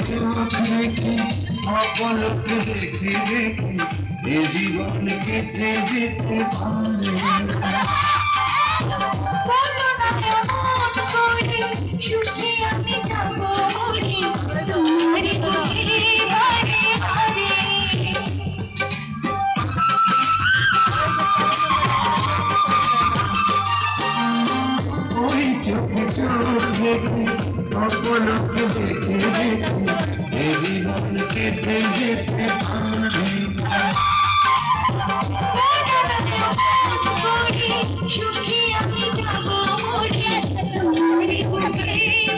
চোখ রেখে অপলকে দেখে দেখে এ জীবন কেটে যেতে পারে। সুখে আমি যাবো তোমার বুকে বারে বারে। ওই চোখে চোখ রেখে অপলকে দেখে দেখে এ জীবন কেটে যেতে পারে। সুখে আমি যাবো তোমার বুকে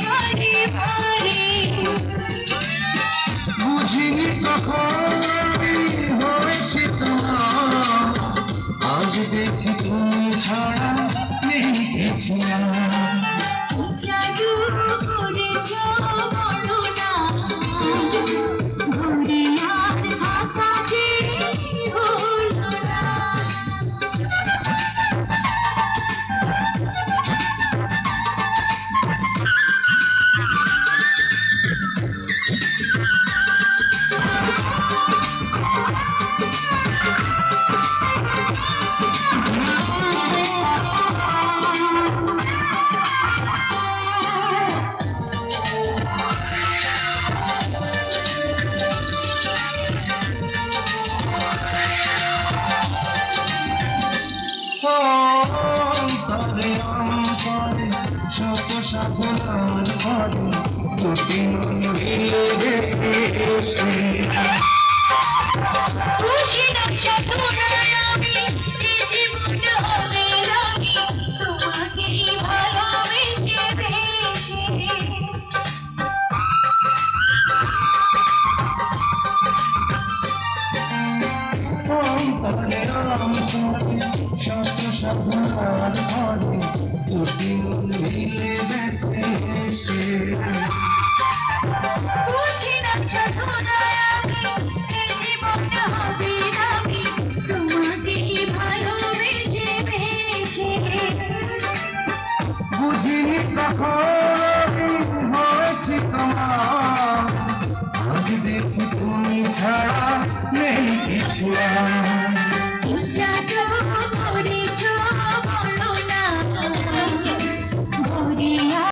বারে বারে। বুঝিনি কখন আমি হয়েছি তোমার, আজ দেখি তুমি ছাড়া নেই কিছু আর। জাদু করেছ বলো না, ঘুরে আর থাকা যে হলো না। অন্তরে অন্তরে শত সাধনার পরে দুটি মন মিলে গেছে এসে। বুঝি না সাধনায় আমি